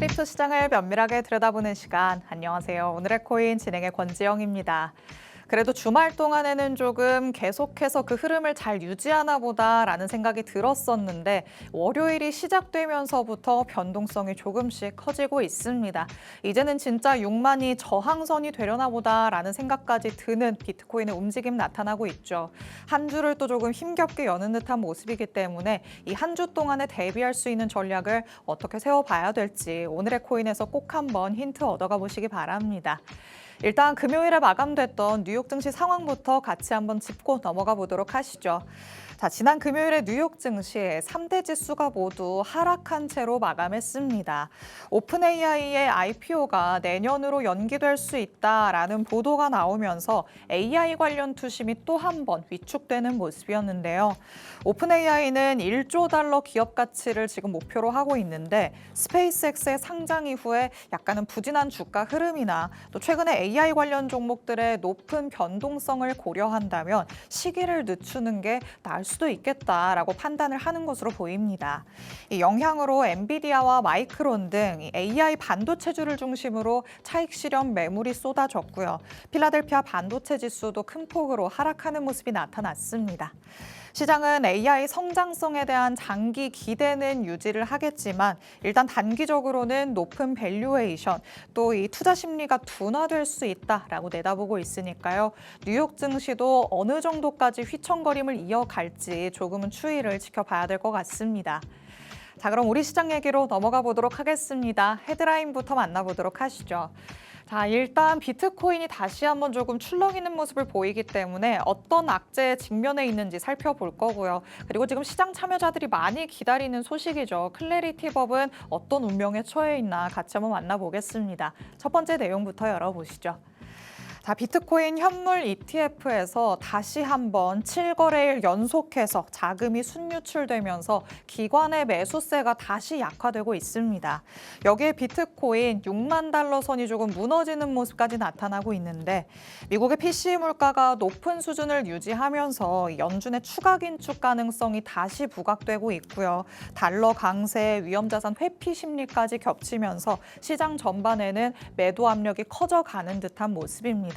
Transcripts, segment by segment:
크립토 시장을 면밀하게 들여다보는 시간. 안녕하세요. 오늘의 코인 진행의 권지영입니다. 그래도 주말 동안에는 조금 계속해서 그 흐름을 잘 유지하나 보다라는 생각이 들었었는데 월요일이 시작되면서부터 변동성이 조금씩 커지고 있습니다. 이제는 진짜 6만이 저항선이 되려나 보다라는 생각까지 드는 비트코인의 움직임 나타나고 있죠. 한 주를 또 조금 힘겹게 여는 듯한 모습이기 때문에 이 한 주 동안에 대비할 수 있는 전략을 어떻게 세워봐야 될지 오늘의 코인에서 꼭 한번 힌트 얻어가 보시기 바랍니다. 일단 금요일에 마감됐던 뉴욕 증시 상황부터 같이 한번 짚고 넘어가 보도록 하시죠. 자, 지난 금요일에 뉴욕 증시 3대 지수가 모두 하락한 채로 마감했습니다. 오픈 AI의 IPO가 내년으로 연기될 수 있다라는 보도가 나오면서 AI 관련 투심이 또 한 번 위축되는 모습이었는데요. 오픈 AI는 1조 달러 기업 가치를 지금 목표로 하고 있는데 스페이스X의 상장 이후에 약간은 부진한 주가 흐름이나 또 최근에 AI 관련 종목들의 높은 변동성을 고려한다면 시기를 늦추는 게 나을 수도 있겠다라고 판단을 하는 것으로 보입니다. 이 영향으로 엔비디아와 마이크론 등 AI 반도체주를 중심으로 차익 실현 매물이 쏟아졌고요. 필라델피아 반도체 지수도 큰 폭으로 하락하는 모습이 나타났습니다. 시장은 AI 성장성에 대한 장기 기대는 유지를 하겠지만 일단 단기적으로는 높은 밸류에이션 또 이 투자 심리가 둔화될 수 있다라고 내다보고 있으니까요. 뉴욕 증시도 어느 정도까지 휘청거림을 이어갈지 조금은 추이를 지켜봐야 될 것 같습니다. 자, 그럼 우리 시장 얘기로 넘어가 보도록 하겠습니다. 헤드라인부터 만나보도록 하시죠. 자, 일단 비트코인이 다시 한번 조금 출렁이는 모습을 보이기 때문에 어떤 악재에 직면해 있는지 살펴볼 거고요. 그리고 지금 시장 참여자들이 많이 기다리는 소식이죠. 클래리티법은 어떤 운명에 처해 있나 같이 한번 만나보겠습니다. 첫 번째 내용부터 열어보시죠. 자, 비트코인 현물 ETF에서 다시 한번 7거래일 연속해서 자금이 순유출되면서 기관의 매수세가 다시 약화되고 있습니다. 여기에 비트코인 6만 달러 선이 조금 무너지는 모습까지 나타나고 있는데 미국의 PC 물가가 높은 수준을 유지하면서 연준의 추가 긴축 가능성이 다시 부각되고 있고요. 달러 강세, 위험자산 회피 심리까지 겹치면서 시장 전반에는 매도 압력이 커져가는 듯한 모습입니다.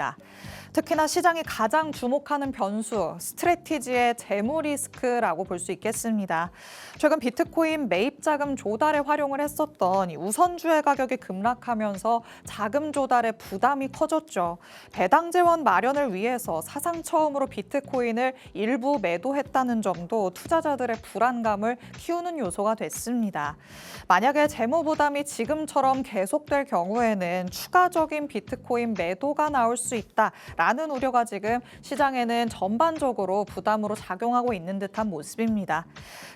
특히나 시장이 가장 주목하는 변수, 스트래티지의 재무 리스크라고 볼 수 있겠습니다. 최근 비트코인 매입 자금 조달에 활용을 했었던 우선주의 가격이 급락하면서 자금 조달에 부담이 커졌죠. 배당 재원 마련을 위해서 사상 처음으로 비트코인을 일부 매도했다는 점도 투자자들의 불안감을 키우는 요소가 됐습니다. 만약에 재무 부담이 지금처럼 계속될 경우에는 추가적인 비트코인 매도가 나올 수 있다라는 우려가 지금 시장에는 전반적으로 부담으로 작용하고 있는 듯한 모습입니다.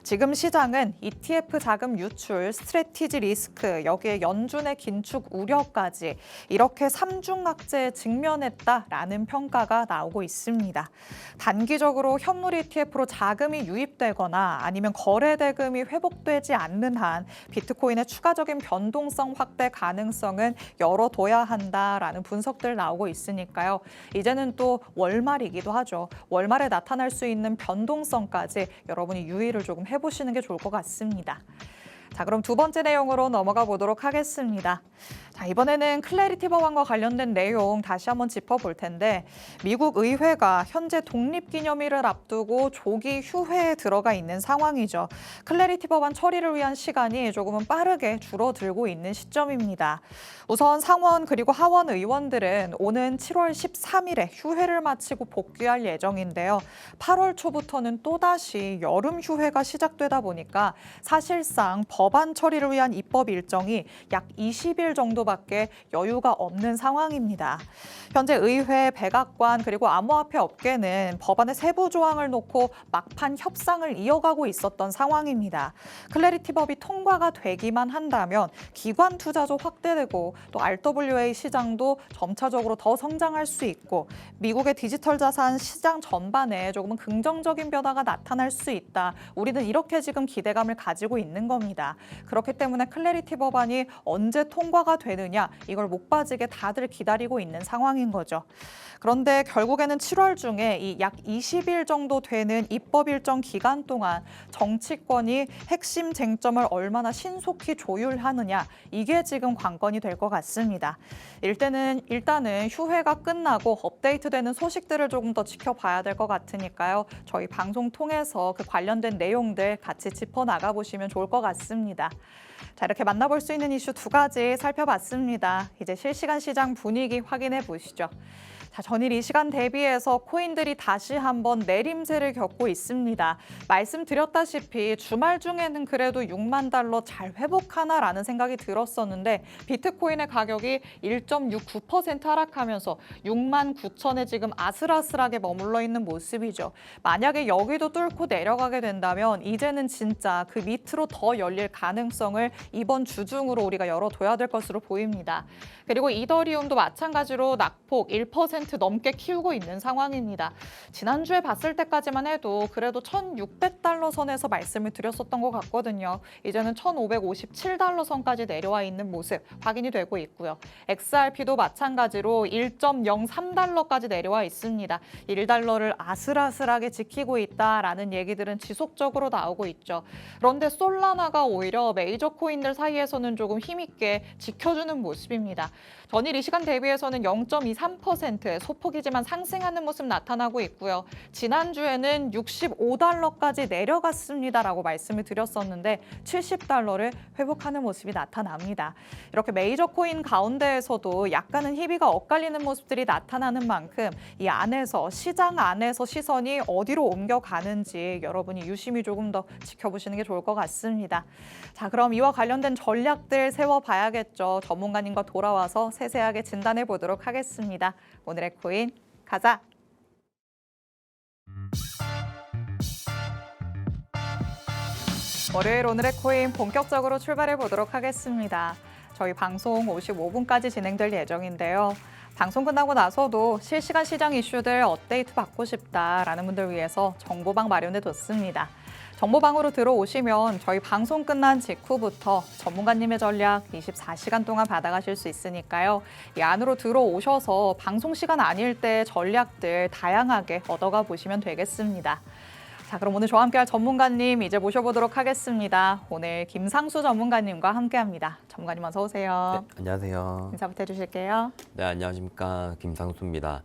지금 시장은 ETF 자금 유출, 스트래티지 리스크, 여기에 연준의 긴축 우려까지 이렇게 삼중 악재에 직면했다라는 평가가 나오고 있습니다. 단기적으로 현물 ETF로 자금이 유입되거나 아니면 거래 대금이 회복되지 않는 한 비트코인의 추가적인 변동성 확대 가능성은 열어둬야 한다라는 분석들 나오고 있으니까요. 이제는 또 월말이기도 하죠. 월말에 나타날 수 있는 변동성까지 여러분이 유의를 조금 해보시는 게 좋을 것 같습니다. 자, 그럼 두 번째 내용으로 넘어가 보도록 하겠습니다. 자, 이번에는 클래리티 법안과 관련된 내용 다시 한번 짚어볼 텐데 미국 의회가 현재 독립기념일을 앞두고 조기 휴회에 들어가 있는 상황이죠. 클래리티 법안 처리를 위한 시간이 조금은 빠르게 줄어들고 있는 시점입니다. 우선 상원 그리고 하원 의원들은 오는 7월 13일에 휴회를 마치고 복귀할 예정인데요. 8월 초부터는 또다시 여름 휴회가 시작되다 보니까 사실상 법안 처리를 위한 입법 일정이 약 20일 정도밖에 여유가 없는 상황입니다. 현재 의회, 백악관 그리고 암호화폐 업계는 법안의 세부 조항을 놓고 막판 협상을 이어가고 있었던 상황입니다. 클래리티법이 통과가 되기만 한다면 기관 투자도 확대되고 또 RWA 시장도 점차적으로 더 성장할 수 있고 미국의 디지털 자산 시장 전반에 조금은 긍정적인 변화가 나타날 수 있다. 우리는 이렇게 지금 기대감을 가지고 있는 겁니다. 그렇기 때문에 클래리티 법안이 언제 통과가 되느냐, 이걸 못 빠지게 다들 기다리고 있는 상황인 거죠. 그런데 결국에는 7월 중에 이 약 20일 정도 되는 입법 일정 기간 동안 정치권이 핵심 쟁점을 얼마나 신속히 조율하느냐, 이게 지금 관건이 될 것 같습니다. 일단은 휴회가 끝나고 업데이트되는 소식들을 조금 더 지켜봐야 될 것 같으니까요. 저희 방송 통해서 그 관련된 내용들 같이 짚어나가 보시면 좋을 것 같습니다. 자, 이렇게 만나볼 수 있는 이슈 두 가지 살펴봤습니다. 이제 실시간 시장 분위기 확인해 보시죠. 자, 전일 이 시간 대비해서 코인들이 다시 한번 내림세를 겪고 있습니다. 말씀드렸다시피 주말 중에는 그래도 6만 달러 잘 회복하나라는 생각이 들었었는데 비트코인의 가격이 1.69% 하락하면서 6만 9천에 지금 아슬아슬하게 머물러 있는 모습이죠. 만약에 여기도 뚫고 내려가게 된다면 이제는 진짜 그 밑으로 더 열릴 가능성을 이번 주 중으로 우리가 열어둬야 될 것으로 보입니다. 그리고 이더리움도 마찬가지로 낙폭 1% 넘게 키우고 있는 상황입니다. 지난주에 봤을 때까지만 해도 그래도 1,600달러 선에서 말씀을 드렸었던 것 같거든요. 이제는 1,557달러 선까지 내려와 있는 모습 확인이 되고 있고요. XRP도 마찬가지로 1.03달러까지 내려와 있습니다. 1달러를 아슬아슬하게 지키고 있다라는 얘기들은 지속적으로 나오고 있죠. 그런데 솔라나가 오히려 메이저 코인들 사이에서는 조금 힘있게 지켜주는 모습입니다. 전일 이 시간 대비해서는 0.23%의 소폭이지만 상승하는 모습 나타나고 있고요. 지난주에는 65달러까지 내려갔습니다라고 말씀을 드렸었는데 70달러를 회복하는 모습이 나타납니다. 이렇게 메이저 코인 가운데에서도 약간은 희비가 엇갈리는 모습들이 나타나는 만큼 이 안에서 시장 안에서 시선이 어디로 옮겨가는지 여러분이 유심히 조금 더 지켜보시는 게 좋을 것 같습니다. 자, 그럼 이와 관련된 전략들 세워봐야겠죠. 전문가님과 돌아와서 세세하게 진단해 보도록 하겠습니다. 오늘의 코인 가자. 월요일 오늘의 코인 본격적으로 출발해 보도록 하겠습니다. 저희 방송 55분까지 진행될 예정인데요. 방송 끝나고 나서도 실시간 시장 이슈들 업데이트 받고 싶다라는 분들 위해서 정보방 마련해 뒀습니다. 정보방으로 들어오시면 저희 방송 끝난 직후부터 전문가님의 전략 24시간 동안 받아가실 수 있으니까요. 이 안으로 들어오셔서 방송 시간 아닐 때 전략들 다양하게 얻어가 보시면 되겠습니다. 자, 그럼 오늘 저와 함께할 전문가님 이제 모셔보도록 하겠습니다. 오늘 김상수 전문가님과 함께합니다. 전문가님 어서 오세요. 네, 안녕하세요. 인사부터 해주실게요. 네, 안녕하십니까. 김상수입니다.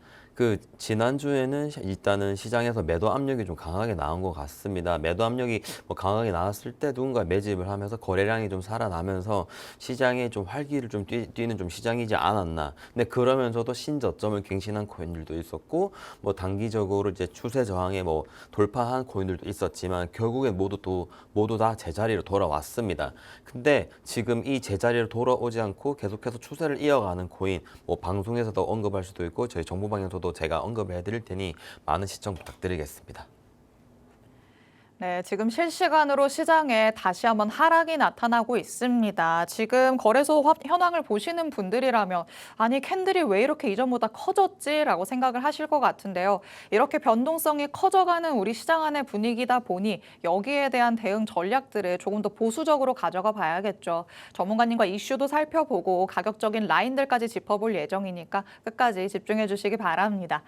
지난주에는 일단은 시장에서 매도 압력이 좀 강하게 나온 것 같습니다. 매도 압력이 강하게 나왔을 때 누군가 매집을 하면서 거래량이 좀 살아나면서 시장에 좀 활기를 좀 띄는 좀 시장이지 않았나. 근데 그러면서도 신저점을 갱신한 코인들도 있었고, 단기적으로 이제 추세 저항에 돌파한 코인들도 있었지만 결국에 모두 다 제자리로 돌아왔습니다. 근데 지금 이 제자리로 돌아오지 않고 계속해서 추세를 이어가는 코인, 방송에서도 언급할 수도 있고 저희 정보방에서도 제가 언급을 해드릴 테니 많은 시청 부탁드리겠습니다. 네, 지금 실시간으로 시장에 다시 한번 하락이 나타나고 있습니다. 지금 거래소 현황을 보시는 분들이라면 아니 캔들이 왜 이렇게 이전보다 커졌지라고 생각을 하실 것 같은데요. 이렇게 변동성이 커져가는 우리 시장 안의 분위기다 보니 여기에 대한 대응 전략들을 조금 더 보수적으로 가져가 봐야겠죠. 전문가님과 이슈도 살펴보고 가격적인 라인들까지 짚어볼 예정이니까 끝까지 집중해 주시기 바랍니다.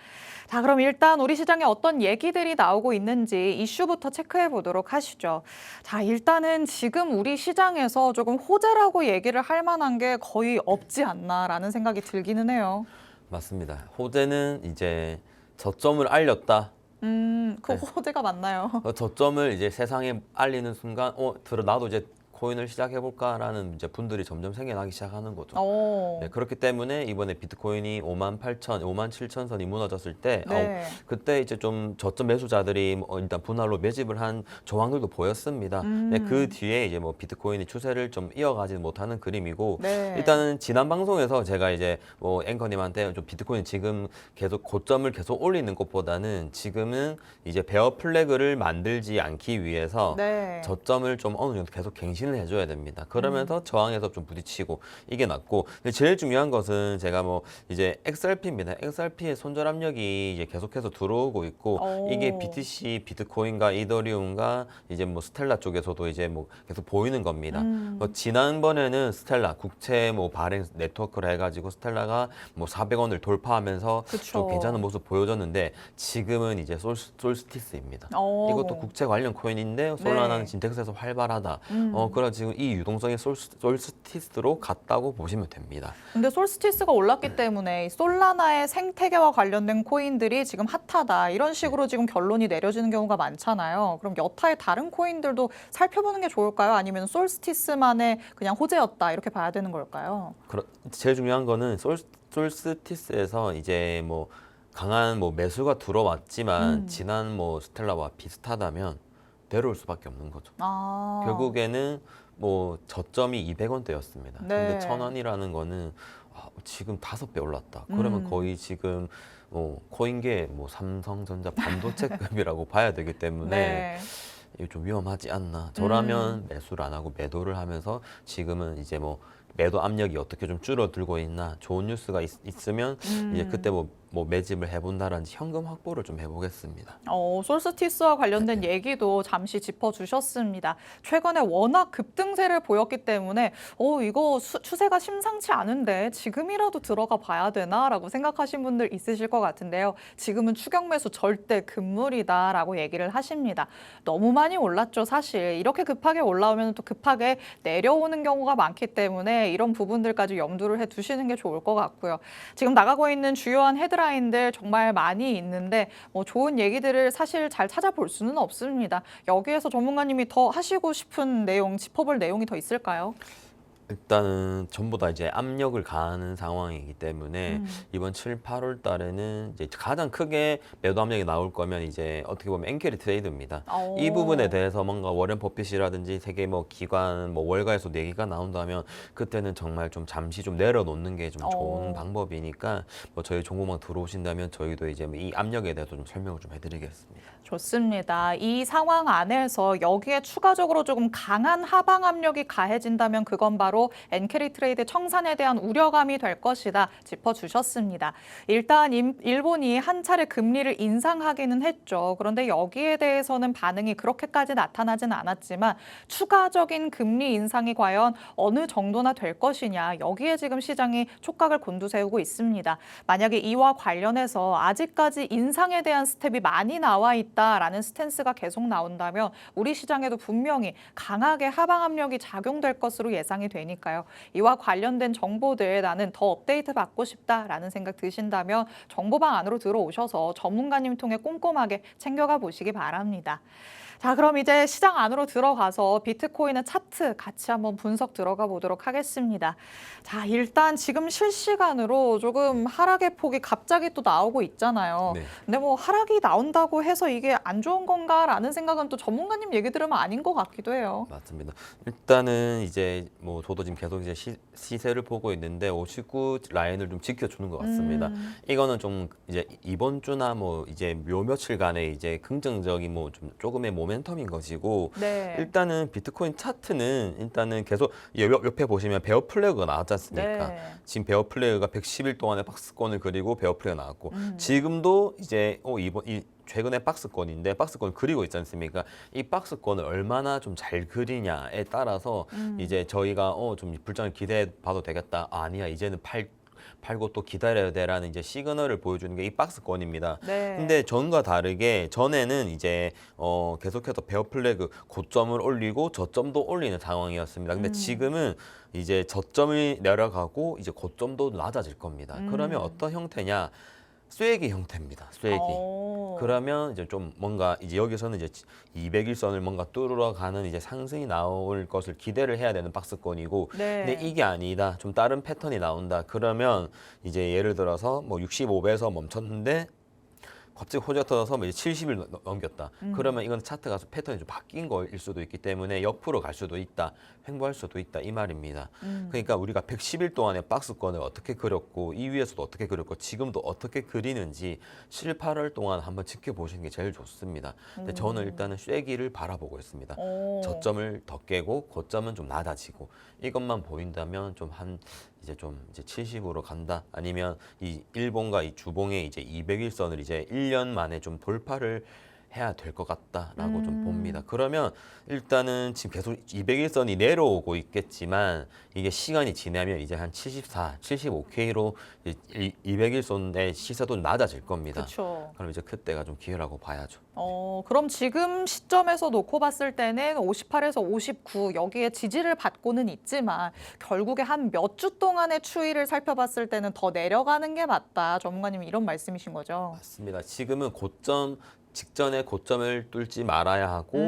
자, 그럼 일단 우리 시장에 어떤 얘기들이 나오고 있는지 이슈부터 체크해 보도록 하시죠. 자, 일단은 지금 우리 시장에서 조금 호재라고 얘기를 할 만한 게 거의 없지 않나라는 생각이 들기는 해요. 맞습니다. 호재는 이제 저점을 알렸다. 그 호재가 맞나요? 저점을 이제 세상에 알리는 순간, 나도 이제 코인을 시작해볼까라는 이제 분들이 점점 생겨나기 시작하는 거죠. 네, 그렇기 때문에 이번에 비트코인이 57,000 선이 무너졌을 때 네. 그때 이제 좀 저점 매수자들이 일단 분할로 매집을 한 정황들도 보였습니다. 네, 그 뒤에 이제 비트코인이 추세를 좀 이어가지 못하는 그림이고 네. 일단은 지난 방송에서 제가 이제 앵커님한테 좀 비트코인 지금 계속 고점을 계속 올리는 것보다는 지금은 이제 베어 플래그를 만들지 않기 위해서 네. 저점을 좀 어느 정도 계속 갱신해 갱신을 해줘야 됩니다. 그러면서 저항에서 좀 부딪히고 이게 낫고 근데 제일 중요한 것은 제가 뭐 이제 XRP입니다. XRP의 손절 압력이 이제 계속해서 들어오고 있고 이게 오. BTC, 비트코인과 이더리움과 이제 뭐 스텔라 쪽에서도 이제 뭐 계속 보이는 겁니다. 지난번에는 스텔라 국채 뭐 발행 네트워크를 해가지고 스텔라가 뭐 400원을 돌파하면서 그쵸. 좀 괜찮은 모습 보여줬는데 지금은 이제 솔스티스입니다. 오. 이것도 국채 관련 코인인데 솔라나는 네. 진텍스에서 활발하다. 그래 지금 이 유동성이 솔스티스로 갔다고 보시면 됩니다. 근데 솔스티스가 올랐기 때문에 이 솔라나의 생태계와 관련된 코인들이 지금 핫하다 이런 식으로 지금 결론이 내려지는 경우가 많잖아요. 그럼 여타의 다른 코인들도 살펴보는 게 좋을까요? 아니면 솔스티스만의 그냥 호재였다 이렇게 봐야 되는 걸까요? 제일 중요한 거는 솔스티스에서 이제 뭐 강한 뭐 매수가 들어왔지만 지난 뭐 스텔라와 비슷하다면 내려올 수밖에 없는 거죠. 아. 결국에는 뭐 저점이 200원대였습니다. 네. 근데 1000원이라는 거는 지금 5배 올랐다. 그러면 거의 지금 코인계 뭐 삼성전자 반도체급이라고 봐야 되기 때문에 네. 이거 좀 위험하지 않나. 저라면 매수를 안 하고 매도를 하면서 지금은 이제 뭐 매도 압력이 어떻게 좀 줄어들고 있나 좋은 뉴스가 있으면 이제 그때 뭐 매집을 해본다든지 현금 확보를 좀 해보겠습니다. 솔스티스와 관련된 얘기도 잠시 짚어주셨습니다. 최근에 워낙 급등세를 보였기 때문에 이거 추세가 심상치 않은데 지금이라도 들어가 봐야 되나라고 생각하신 분들 있으실 것 같은데요. 지금은 추격 매수 절대 금물이다라고 얘기를 하십니다. 너무 많이 올랐죠, 사실. 이렇게 급하게 올라오면 또 급하게 내려오는 경우가 많기 때문에 이런 부분들까지 염두를 해두시는 게 좋을 것 같고요. 지금 나가고 있는 주요한 헤드라인들 정말 많이 있는데 좋은 얘기들을 사실 잘 찾아볼 수는 없습니다. 여기에서 전문가님이 더 하시고 싶은 내용, 짚어볼 내용이 더 있을까요? 일단은 전부 다 이제 압력을 가하는 상황이기 때문에 이번 7, 8월 달에는 이제 가장 크게 매도 압력이 나올 거면 이제 어떻게 보면 엔캐리 트레이드입니다. 이 부분에 대해서 뭔가 워렌 버핏이라든지 세계 뭐 기관 뭐 월가에서 얘기가 나온다면 그때는 정말 좀 잠시 좀 내려놓는 게 좀 좋은 방법이니까 뭐 저희 종목망 들어오신다면 저희도 이제 이 압력에 대해서 좀 설명을 좀 해드리겠습니다. 좋습니다. 이 상황 안에서 여기에 추가적으로 조금 강한 하방 압력이 가해진다면 그건 바로 엔캐리 트레이드 청산에 대한 우려감이 될 것이다 짚어주셨습니다. 일단 일본이 한 차례 금리를 인상하기는 했죠. 그런데 여기에 대해서는 반응이 그렇게까지 나타나진 않았지만 추가적인 금리 인상이 과연 어느 정도나 될 것이냐 여기에 지금 시장이 촉각을 곤두세우고 있습니다. 만약에 이와 관련해서 아직까지 인상에 대한 스텝이 많이 나와 있다라는 스탠스가 계속 나온다면 우리 시장에도 분명히 강하게 하방 압력이 작용될 것으로 예상이 되니까요. 이와 관련된 정보들 나는 더 업데이트 받고 싶다라는 생각 드신다면 정보방 안으로 들어오셔서 전문가님 통해 꼼꼼하게 챙겨가 보시기 바랍니다. 자, 그럼 이제 시장 안으로 들어가서 비트코인의 차트 같이 한번 분석 들어가 보도록 하겠습니다. 자, 일단 지금 실시간으로 조금 하락의 폭이 갑자기 또 나오고 있잖아요. 네. 근데 뭐 하락이 나온다고 해서 이게 안 좋은 건가라는 생각은 또 전문가님 얘기 들으면 아닌 것 같기도 해요. 맞습니다. 일단은 이제 뭐 저도 지금 계속 이제 시세를 보고 있는데 59 라인을 좀 지켜주는 것 같습니다. 이거는 좀 이제 이번 주나 뭐 이제 요 며칠간의 이제 긍정적인 뭐 좀 조금의 모멘텀인 것이고 네. 일단은 비트코인 차트는 일단은 계속 옆에 보시면 베어 플래그가 나왔지 않습니까? 네. 지금 베어 플래그가 110일 동안의 박스권을 그리고 베어 플래그가 나왔고 지금도 이제 최근에 박스권인데 박스권 그리고 있지 않습니까? 이 박스권을 얼마나 좀 잘 그리냐에 따라서 이제 저희가 좀 불장을 기대해 봐도 되겠다. 아니야 이제는 팔고 또 기다려야 돼라는 이제 시그널을 보여주는 게 이 박스권입니다. 네. 근데 전과 다르게 전에는 이제 계속해서 베어 플래그 고점을 올리고 저점도 올리는 상황이었습니다. 근데 지금은 이제 저점이 내려가고 이제 고점도 낮아질 겁니다. 그러면 어떤 형태냐? 쐐기 형태입니다. 쐐기. 그러면 이제 좀 뭔가 이제 여기서는 이제 200일선을 뭔가 뚫으러 가는 이제 상승이 나올 것을 기대를 해야 되는 박스권이고, 네. 근데 이게 아니다. 좀 다른 패턴이 나온다. 그러면 이제 예를 들어서 뭐 65배에서 멈췄는데 갑자기 호재가 터져서 뭐 이제 70일 넘겼다. 그러면 이건 차트가 패턴이 좀 바뀐 거일 수도 있기 때문에 옆으로 갈 수도 있다. 횡보할 수도 있다 이 말입니다. 그러니까 우리가 110일 동안의 박스권을 어떻게 그렸고 이 위에서도 어떻게 그렸고 지금도 어떻게 그리는지 7, 8월 동안 한번 지켜보시는 게 제일 좋습니다. 근데 저는 일단은 쐐기를 바라보고 있습니다. 오. 저점을 더 깨고 고점은 좀 낮아지고 이것만 보인다면 좀 이제 70으로 간다. 아니면 이 일봉과 이 주봉의 이제 200일선을 이제 1년 만에 좀 돌파를 해야 될 것 같다라고 좀 봅니다. 그러면 일단은 지금 계속 200일선이 내려오고 있겠지만 이게 시간이 지나면 이제 한 74, 75K로 200일선의 시세도 낮아질 겁니다. 그렇죠. 그럼 이제 그때가 좀 기회라고 봐야죠. 그럼 지금 시점에서 놓고 봤을 때는 58에서 59 여기에 지지를 받고는 있지만 결국에 한 몇 주 동안의 추이를 살펴봤을 때는 더 내려가는 게 맞다. 전문가님이 이런 말씀이신 거죠. 맞습니다. 지금은 고점 직전에 고점을 뚫지 말아야 하고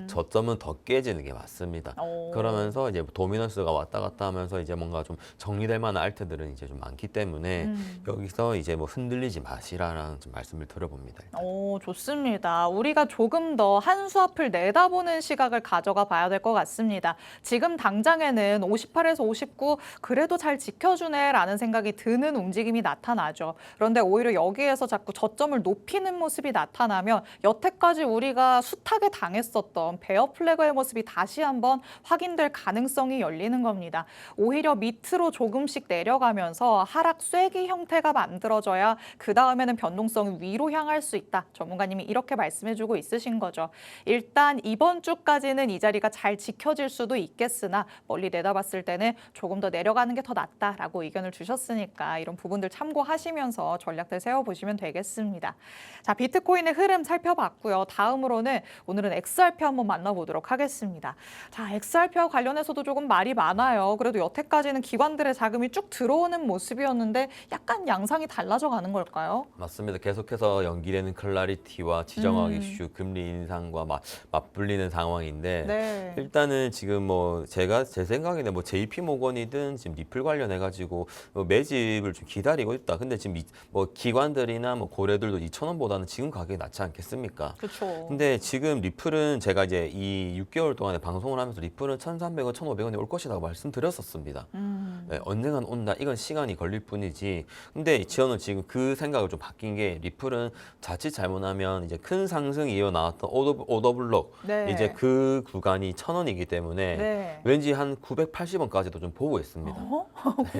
저점은 더 깨지는 게 맞습니다. 오. 그러면서 이제 도미넌스가 왔다 갔다 하면서 이제 뭔가 좀 정리될 만한 알트들은 이제 좀 많기 때문에 여기서 이제 뭐 흔들리지 마시라는 좀 말씀을 드려봅니다. 일단. 좋습니다. 우리가 조금 더 한 수 앞을 내다보는 시각을 가져가 봐야 될 것 같습니다. 지금 당장에는 58에서 59 그래도 잘 지켜주네라는 생각이 드는 움직임이 나타나죠. 그런데 오히려 여기에서 자꾸 저점을 높이는 모습이 나타나면 여태까지 우리가 숱하게 당했었던 베어 플래그의 모습이 다시 한번 확인될 가능성이 열리는 겁니다. 오히려 밑으로 조금씩 내려가면서 하락 쐐기 형태가 만들어져야 그 다음에는 변동성이 위로 향할 수 있다. 전문가님이 이렇게 말씀해주고 있으신 거죠. 일단 이번 주까지는 이 자리가 잘 지켜질 수도 있겠으나 멀리 내다봤을 때는 조금 더 내려가는 게 더 낫다라고 의견을 주셨으니까 이런 부분들 참고하시면서 전략들 세워보시면 되겠습니다. 자, 비트코인의 흐름 살펴봤고요. 다음으로는 오늘은 XRP 한번 만나보도록 하겠습니다. 자, XRP와 관련해서도 조금 말이 많아요. 그래도 여태까지는 기관들의 자금이 쭉 들어오는 모습이었는데 약간 양상이 달라져 가는 걸까요? 맞습니다. 계속해서 연기되는 클라리티와 지정학 이슈, 금리 인상과 맞불리는 상황인데 네. 일단은 지금 뭐 제가 제 생각에는 뭐 JP 모건이든 지금 리플 관련해 가지고 매집을 좀 기다리고 있다. 근데 지금 뭐 기관들이나 뭐 고래들도 2,000원보다는 지금 가격이 낫지 않겠습니까? 그렇죠. 근데 지금 리플은 제가 이제 이 6개월 동안에 방송을 하면서 리플은 1,300원, 1,500원에 올 것이라고 말씀드렸었습니다. 네, 언젠간 온다. 이건 시간이 걸릴 뿐이지. 근데 저는 지금 그 생각을 좀 바뀐 게 리플은 자칫 잘못하면 이제 큰 상승이 이어 나왔던 오더블록 네. 이제 그 구간이 1,000원이기 때문에 네. 왠지 한 980원까지도 좀 보고 있습니다.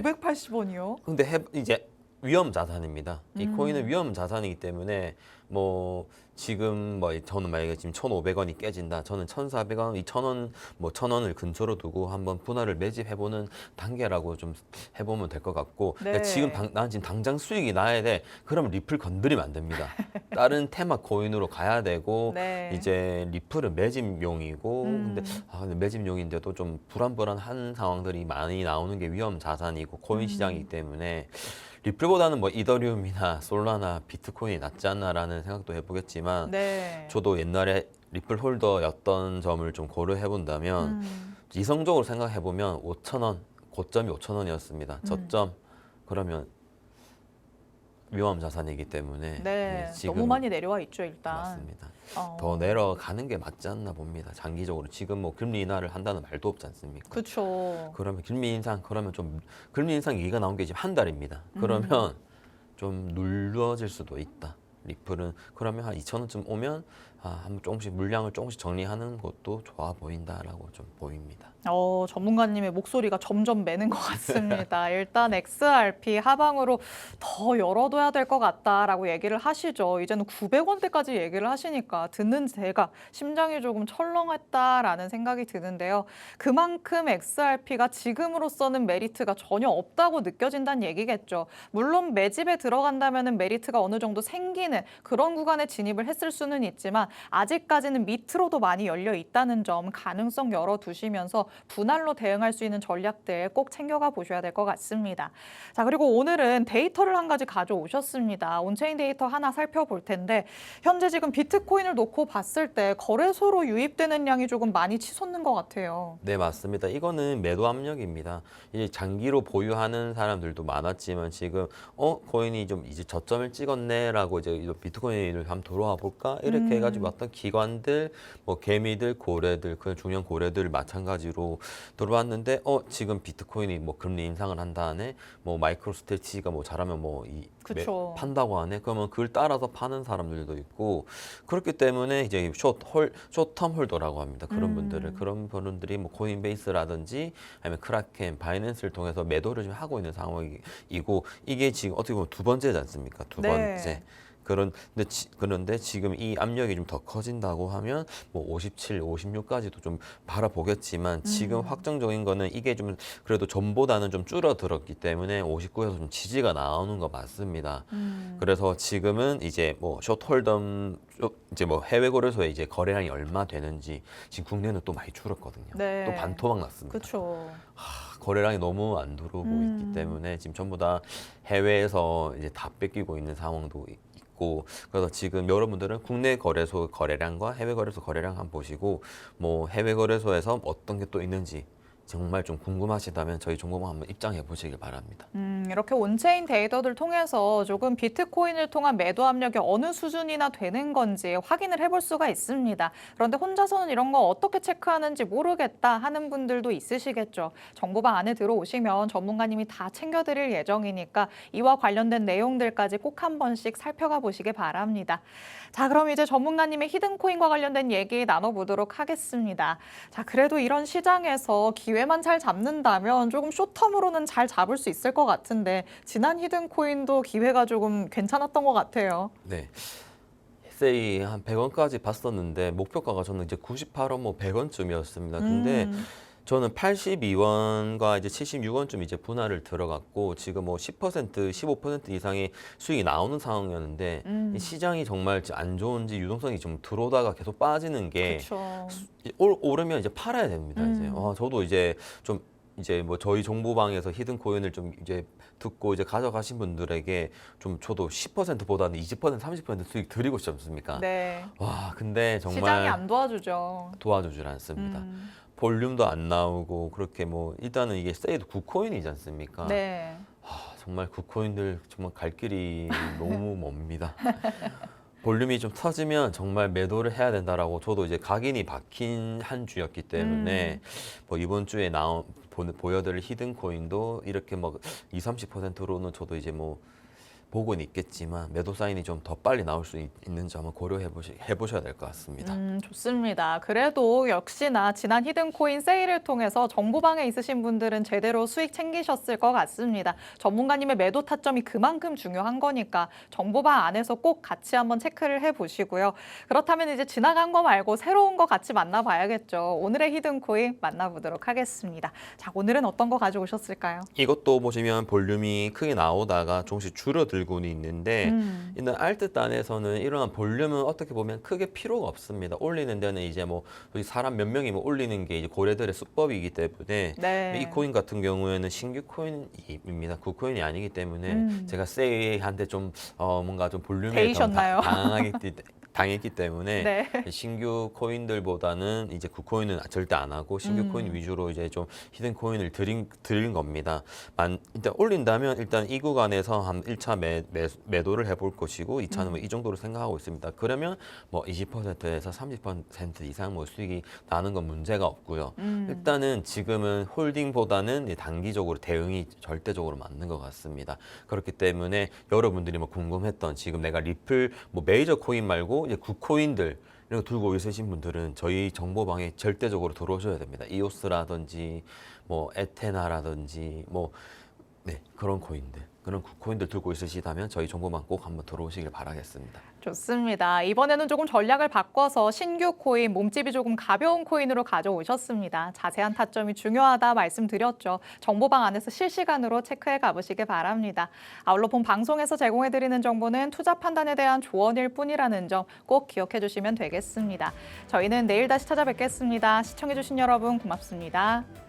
980원이요? 근데 이제 위험 자산입니다. 이 코인은 위험 자산이기 때문에 뭐 지금 뭐 저는 만약에 지금 1,500원이 깨진다. 저는 1,400원, 2,000원, 뭐 1,000원을 근처로 두고 한번 분할을 매집해보는 단계라고 좀 해보면 될 것 같고 그러니까 네. 지금 난 지금 당장 수익이 나야 돼. 그러면 리플 건드리면 안 됩니다. 다른 테마 코인으로 가야 되고 네. 이제 리플은 매집용이고 근데 매집용인데도 좀 불안불안한 상황들이 많이 나오는 게 위험 자산이고 코인 시장이기 때문에 리플보다는 뭐 이더리움이나 솔라나 비트코인이 낫지 않나라는 생각도 해보겠지만 네. 저도 옛날에 리플 홀더였던 점을 좀 고려해 본다면 이성적으로 생각해 보면 5,000원 고점이 5,000원이었습니다. 저점 그러면 위험 자산이기 때문에 네. 지금 너무 많이 내려와 있죠, 일단. 맞습니다. 어. 더 내려가는 게 맞지 않나 봅니다. 장기적으로 지금 뭐 금리 인하를 한다는 말도 없지 않습니까? 그렇죠. 그러면 금리 인상 그러면 좀 금리 인상 얘기가 나온 게 지금 한 달입니다. 그러면 좀 눌러질 수도 있다. 리플은 그러면 한 2,000원쯤 오면 한번 조금씩 물량을 조금씩 정리하는 것도 좋아 보인다라고 좀 보입니다. 전문가님의 목소리가 점점 매는 것 같습니다. 일단 XRP 하방으로 더 열어둬야 될 것 같다라고 얘기를 하시죠. 이제는 900원대까지 얘기를 하시니까 듣는 제가 심장이 조금 철렁했다라는 생각이 드는데요. 그만큼 XRP가 지금으로서는 메리트가 전혀 없다고 느껴진다는 얘기겠죠. 물론 매집에 들어간다면 메리트가 어느 정도 생기는 그런 구간에 진입을 했을 수는 있지만 있지만 아직까지는 밑으로도 많이 열려 있다는 점 가능성 열어두시면서 분할로 대응할 수 있는 전략들 꼭 챙겨가 보셔야 될 것 같습니다. 자, 그리고 오늘은 데이터를 한 가지 가져오셨습니다. 온체인 데이터 하나 살펴볼 텐데 현재 지금 비트코인을 놓고 봤을 때 거래소로 유입되는 양이 조금 많이 치솟는 것 같아요. 네, 맞습니다. 이거는 매도 압력입니다. 이제 장기로 보유하는 사람들도 많았지만 지금 코인이 좀 이제 저점을 찍었네라고 이제 비트코인을 한번 들어와 볼까 이렇게 해가지고 어떤 기관들, 뭐 개미들, 고래들, 그 중요한 고래들 마찬가지로 들어왔는데 지금 비트코인이 뭐 금리 인상을 한 다음에 뭐 마이크로스트레치가 뭐 잘하면 그쵸. 판다고 하네. 그러면 그걸 따라서 파는 사람들도 있고 그렇기 때문에 이제 숏텀 홀더라고 합니다. 그런 분들이 뭐 코인베이스라든지 아니면 크라켄, 바이낸스를 통해서 매도를 지금 하고 있는 상황이고 이게 지금 어떻게 보면 두 번째지 않습니까? 두 네. 번째. 그런데 지금 이 압력이 좀 더 커진다고 하면 뭐 57, 56까지도 좀 바라보겠지만 지금 확정적인 거는 이게 좀 그래도 전보다는 좀 줄어들었기 때문에 59에서 좀 지지가 나오는 거 맞습니다. 그래서 지금은 이제 뭐 숏홀덤 이제 뭐 해외 거래소에 이제 거래량이 얼마 되는지 지금 국내는 또 많이 줄었거든요. 네. 또 반토막 났습니다. 그렇죠. 거래량이 너무 안 들어오고 있기 때문에 지금 전부 다 해외에서 이제 다 뺏기고 있는 상황도 있고 그래서 지금 여러분들은 국내 거래소 거래량과 해외 거래소 거래량 한번 보시고 뭐 해외 거래소에서 어떤 게 또 있는지 정말 좀 궁금하시다면 저희 종목을 한번 입장해 보시길 바랍니다. 이렇게 온체인 데이터들 통해서 조금 비트코인을 통한 매도 압력이 어느 수준이나 되는 건지 확인을 해볼 수가 있습니다. 그런데 혼자서는 이런 거 어떻게 체크하는지 모르겠다 하는 분들도 있으시겠죠. 정보방 안에 들어오시면 전문가님이 다 챙겨드릴 예정이니까 이와 관련된 내용들까지 꼭 한 번씩 살펴가 보시기 바랍니다. 자, 그럼 이제 전문가님의 히든코인과 관련된 얘기 나눠보도록 하겠습니다. 자, 그래도 이런 시장에서 기회만 잘 잡는다면 조금 숏텀으로는 잘 잡을 수 있을 것 같은데 지난 히든코인도 기회가 조금 괜찮았던 것 같아요. 네. 세이 한 100원까지 봤었는데 목표가가 저는 이제 98원 뭐 100원쯤이었습니다. 근데 저는 82원과 이제 76원쯤 이제 분할을 들어갔고 지금 뭐 10%, 15% 이상의 수익이 나오는 상황이었는데 이 시장이 정말 안 좋은지 유동성이 좀 들어오다가 계속 빠지는 게 그렇죠. 오르면 이제 팔아야 됩니다. 이제 저도 이제 좀 이제 뭐 저희 정보방에서 히든 코인을 좀 이제 듣고 이제 가져가신 분들에게 좀 저도 10%보다는 20%, 30% 수익 드리고 싶지 않습니까? 네. 와, 근데 시장이 정말 안 도와주죠. 도와주질 않습니다. 볼륨도 안 나오고 그렇게 뭐 일단은 이게 세이도 9코인이지 않습니까? 네. 정말 9코인들 정말 갈 길이 너무 멉니다. 볼륨이 좀 터지면 정말 매도를 해야 된다라고 저도 이제 각인이 박힌 한 주였기 때문에 뭐 이번 주에 보여드릴 히든 코인도 이렇게 뭐 20, 30%로는 저도 이제 뭐 보고는 있겠지만 매도 사인이 좀 더 빨리 나올 수 있는지 한번 고려해 보셔야 될 것 같습니다. 좋습니다. 그래도 역시나 지난 히든코인 세일을 통해서 정보방에 있으신 분들은 제대로 수익 챙기셨을 것 같습니다. 전문가님의 매도 타점이 그만큼 중요한 거니까 정보방 안에서 꼭 같이 한번 체크를 해보시고요. 그렇다면 이제 지나간 거 말고 새로운 거 같이 만나봐야겠죠. 오늘의 히든코인 만나보도록 하겠습니다. 자, 오늘은 어떤 거 가져오셨을까요? 이것도 보시면 볼륨이 크게 나오다가 조금씩 줄어들고는 있는데 일단 알트단에서는 이러한 볼륨은 어떻게 보면 크게 필요가 없습니다. 올리는 데는 이제 뭐 사람 몇 명이 뭐 올리는 게 이제 고래들의 수법이기 때문에 네. 이 코인 같은 경우에는 신규 코인입니다. 구코인이 아니기 때문에 제가 세이한테 좀 뭔가 좀 볼륨에 데이셨나요? 당했기 때문에 네. 신규 코인들보다는 이제 구코인은 절대 안 하고 신규 코인 위주로 이제 좀 히든 코인을 드린 겁니다. 일단 올린다면 일단 이 구간에서 한 1차 매도를 해볼 것이고 2차는 뭐 이 정도로 생각하고 있습니다. 그러면 뭐 20%에서 30% 이상 뭐 수익이 나는 건 문제가 없고요. 일단은 지금은 홀딩보다는 단기적으로 대응이 절대적으로 맞는 것 같습니다. 그렇기 때문에 여러분들이 뭐 궁금했던 지금 내가 리플 뭐 메이저 코인 말고 이제 구코인들 이런 거 들고 있으신 분들은 저희 정보방에 절대적으로 들어오셔야 됩니다. 이오스라든지 뭐 에테나라든지 뭐 네, 그런 코인들, 그런 코인들 들고 있으시다면 저희 정보만 꼭 한번 들어오시길 바라겠습니다. 좋습니다. 이번에는 조금 전략을 바꿔서 신규 코인, 몸집이 조금 가벼운 코인으로 가져오셨습니다. 자세한 타점이 중요하다 말씀드렸죠. 정보방 안에서 실시간으로 체크해 가보시기 바랍니다. 아울러 본 방송에서 제공해드리는 정보는 투자 판단에 대한 조언일 뿐이라는 점 꼭 기억해 주시면 되겠습니다. 저희는 내일 다시 찾아뵙겠습니다. 시청해주신 여러분 고맙습니다.